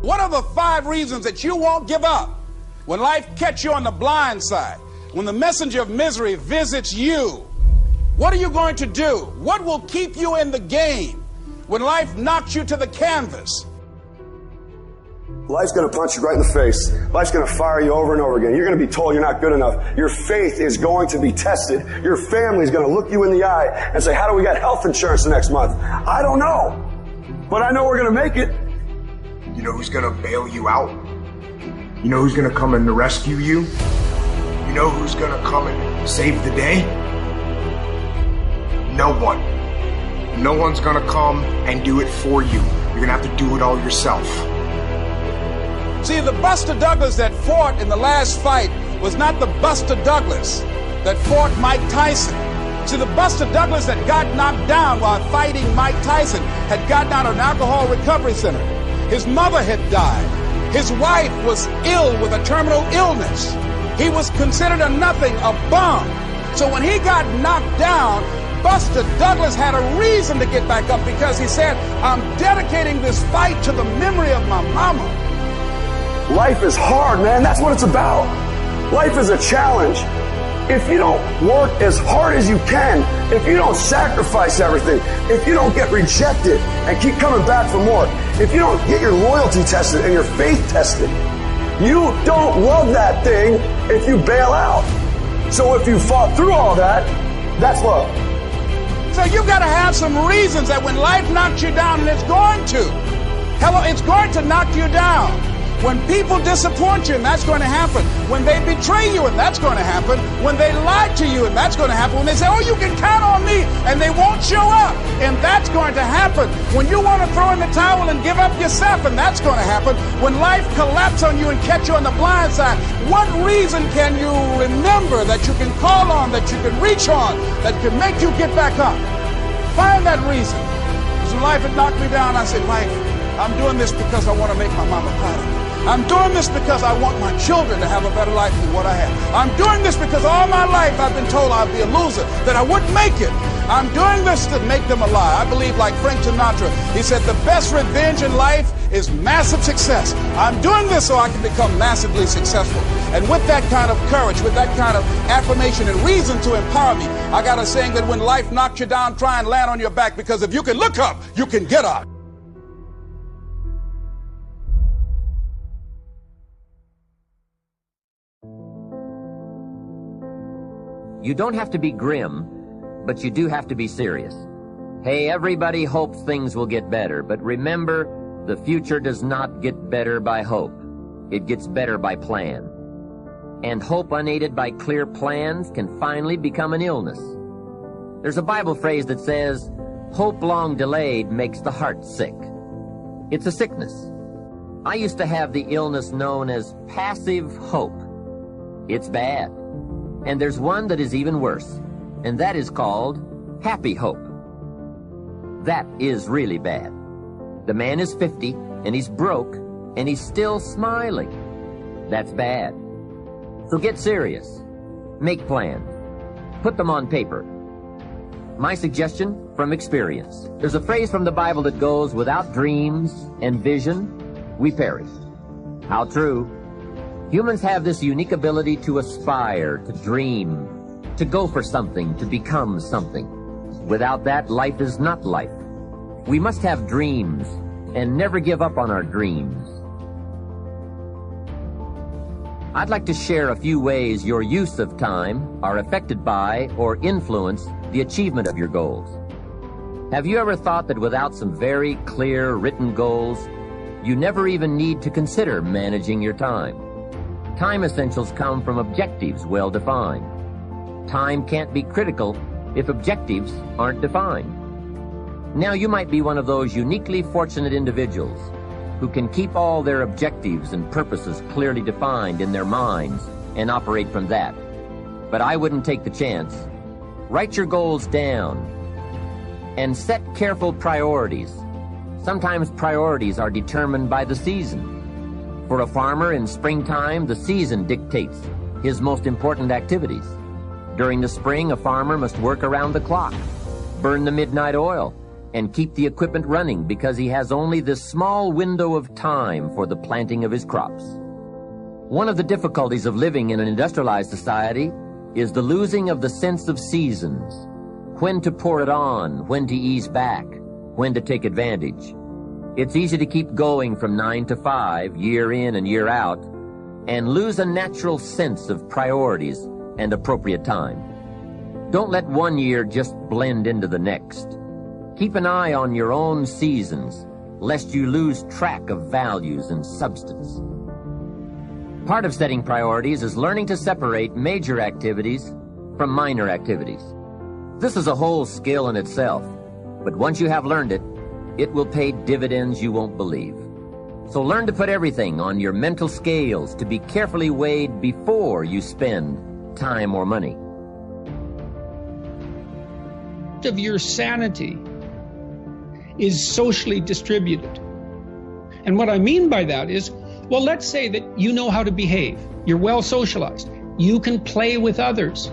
What are the 5 reasons that you won't give up when life catches you on the blind side? When the messenger of misery visits you, what are you going to do? What will keep you in the game when life knocks you to the canvas? Life's going to punch you right in the face. Life's going to fire you over and over again. You're going to be told you're not good enough. Your faith is going to be tested. Your family's going to look you in the eye and say, how do we get health insurance the next month? I don't know. But I know we're going to make it. You know who's going to bail you out? You know who's going to come and rescue you? You know who's going to come and save the day? No one. No one's going to come and do it for you. You're going to have to do it all yourself. See, the Buster Douglas that fought in the last fight was not the Buster Douglas that fought Mike Tyson. See, the Buster Douglas that got knocked down while fighting Mike Tyson had gotten out of an alcohol recovery center. His mother had died. His wife was ill with a terminal illness. He was considered a nothing, a bum. So when he got knocked down, Buster Douglas had a reason to get back up because he said, I'm dedicating this fight to the memory of my mama. Life is hard, man. That's what it's about. Life is a challenge. If you don't work as hard as you can, if you don't sacrifice everything, if you don't get rejected and keep coming back for more, if you don't get your loyalty tested and your faith tested, you don't love that thing if you bail out. So if you fought through all that, that's love. So you've got to have some reasons that when life knocks you down, and it's going to. Hello, it's going to knock you down. When people disappoint you, and that's going to happen. When they betray you, and that's going to happen. When they lie to you, and that's going to happen. When they say, oh, you can count on me, and they won't show up, and that's going to happen. When you want to throw in the towel and give up yourself, and that's going to happen. When life collapses on you and catch you on the blind side, what reason can you remember that you can call on, that you can reach on, that can make you get back up? Find that reason. Because when life had knocked me down, I said, life, I'm doing this because I want to make my mama proud of me. I'm doing this because I want my children to have a better life than what I have. I'm doing this because all my life I've been told I'd be a loser, that I wouldn't make it. I'm doing this to make them a lie. I believe like Frank Sinatra, he said the best revenge in life is massive success. I'm doing this so I can become massively successful. And with that kind of courage, with that kind of affirmation and reason to empower me, I got a saying that when life knocks you down, try and land on your back, because if you can look up, you can get up. You don't have to be grim, but you do have to be serious. Hey, everybody hopes things will get better, but remember, the future does not get better by hope. It gets better by plan. And hope unaided by clear plans can finally become an illness. There's a Bible phrase that says, hope long delayed makes the heart sick. It's a sickness. I used to have the illness known as passive hope. It's bad. And there's one that is even worse, and that is called happy hope. That is really bad. The man is 50, and he's broke, and he's still smiling. That's bad. So get serious. Make plans. Put them on paper. My suggestion from experience. There's a phrase from the Bible that goes, without dreams and vision, we perish. How true. Humans have this unique ability to aspire, to dream, to go for something, to become something. Without that, life is not life. We must have dreams and never give up on our dreams. I'd like to share a few ways your use of time are affected by or influence the achievement of your goals. Have you ever thought that without some very clear written goals, you never even need to consider managing your time? Time essentials come from objectives well defined. Time can't be critical if objectives aren't defined. Now you might be one of those uniquely fortunate individuals who can keep all their objectives and purposes clearly defined in their minds and operate from that. But I wouldn't take the chance. Write your goals down and set careful priorities. Sometimes priorities are determined by the season. For a farmer in springtime, the season dictates his most important activities. During the spring, a farmer must work around the clock, burn the midnight oil, and keep the equipment running because he has only this small window of time for the planting of his crops. One of the difficulties of living in an industrialized society is the losing of the sense of seasons. When to pour it on, when to ease back, when to take advantage. It's easy to keep going from 9 to 5, year in and year out, and lose a natural sense of priorities and appropriate time. Don't let one year just blend into the next. Keep an eye on your own seasons, lest you lose track of values and substance. Part of setting priorities is learning to separate major activities from minor activities. This is a whole skill in itself, but once you have learned it, it will pay dividends you won't believe. So learn to put everything on your mental scales to be carefully weighed before you spend time or money. Of your sanity is socially distributed. And what I mean by that is, well, let's say that you know how to behave. You're well socialized. You can play with others.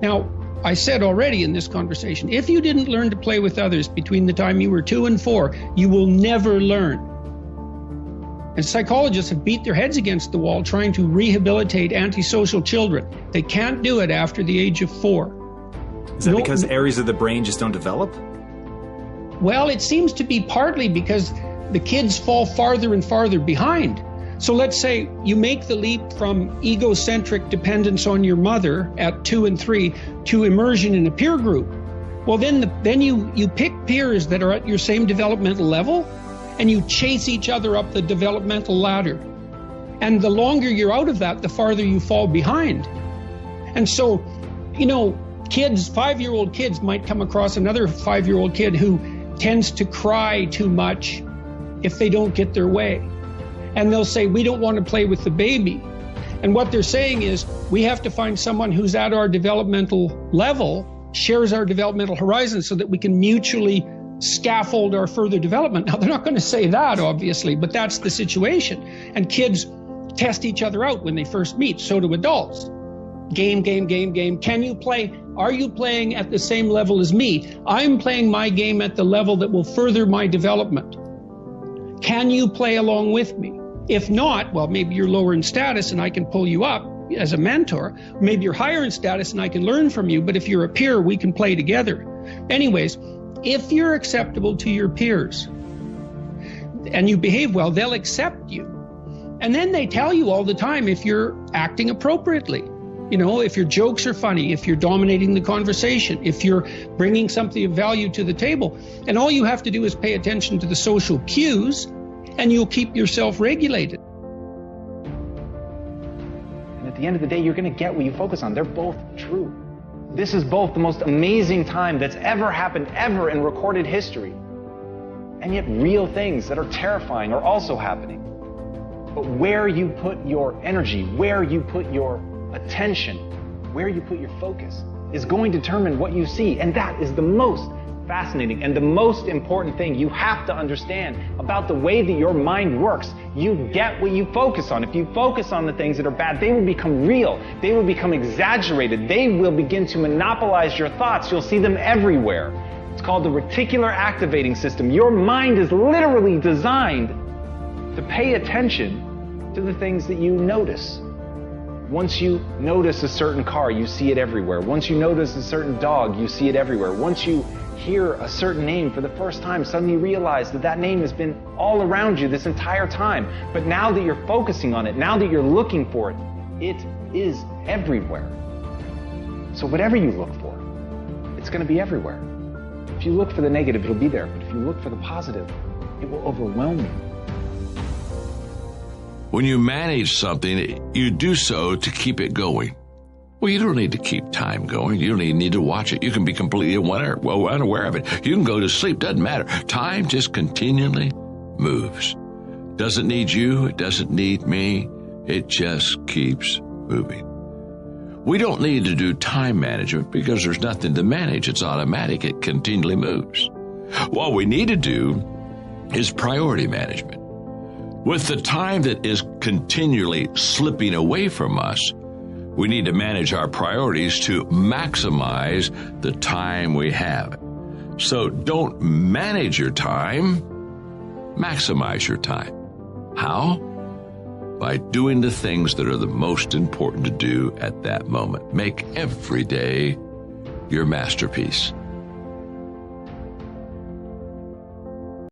Now, I said already in this conversation, if you didn't learn to play with others between the time you were 2 and 4, you will never learn. And psychologists have beat their heads against the wall trying to rehabilitate antisocial children. They can't do it after the age of 4. Is that because areas of the brain just don't develop? Well, it seems to be partly because the kids fall farther and farther behind. So let's say you make the leap from egocentric dependence on your mother at 2 and 3 to immersion in a peer group. Well, then you pick peers that are at your same developmental level, and you chase each other up the developmental ladder. And the longer you're out of that, the farther you fall behind. And so, kids, 5-year-old kids might come across another 5-year-old kid who tends to cry too much if they don't get their way. And they'll say, we don't want to play with the baby. And what they're saying is, we have to find someone who's at our developmental level, shares our developmental horizon, so that we can mutually scaffold our further development. Now, they're not going to say that, obviously, but that's the situation. And kids test each other out when they first meet. So do adults. Game. Can you play? Are you playing at the same level as me? I'm playing my game at the level that will further my development. Can you play along with me? If not, well, maybe you're lower in status and I can pull you up as a mentor. Maybe you're higher in status and I can learn from you. But if you're a peer, we can play together. Anyways, if you're acceptable to your peers and you behave well, they'll accept you. And then they tell you all the time if you're acting appropriately. If your jokes are funny, if you're dominating the conversation, if you're bringing something of value to the table. And all you have to do is pay attention to the social cues, and you'll keep yourself regulated. And at the end of the day, you're going to get what you focus on. They're both true. This is both the most amazing time that's ever happened, ever in recorded history. And yet real things that are terrifying are also happening. But where you put your energy, where you put your attention, where you put your focus, is going to determine what you see. And that is the most fascinating and the most important thing you have to understand about the way that your mind works. You get what you focus on. If you focus on the things that are bad, they will become real. They will become exaggerated. They will begin to monopolize your thoughts. You'll see them everywhere. It's called the reticular activating system. Your mind is literally designed to pay attention to the things that you notice. Once you notice a certain car, you see it everywhere. Once you notice a certain dog, you see it everywhere. Once you hear a certain name for the first time, suddenly you realize that that name has been all around you this entire time. But now that you're focusing on it, now that you're looking for it, it is everywhere. So whatever you look for, it's going to be everywhere. If you look for the negative, it'll be there. But if you look for the positive, it will overwhelm you. When you manage something, you do so to keep it going. Well, you don't need to keep time going. You don't even need to watch it. You can be completely unaware of it. You can go to sleep. Doesn't matter. Time just continually moves. Doesn't need you. It doesn't need me. It just keeps moving. We don't need to do time management because there's nothing to manage. It's automatic. It continually moves. What we need to do is priority management. With the time that is continually slipping away from us, we need to manage our priorities to maximize the time we have. So don't manage your time, maximize your time. How? By doing the things that are the most important to do at that moment. Make every day your masterpiece.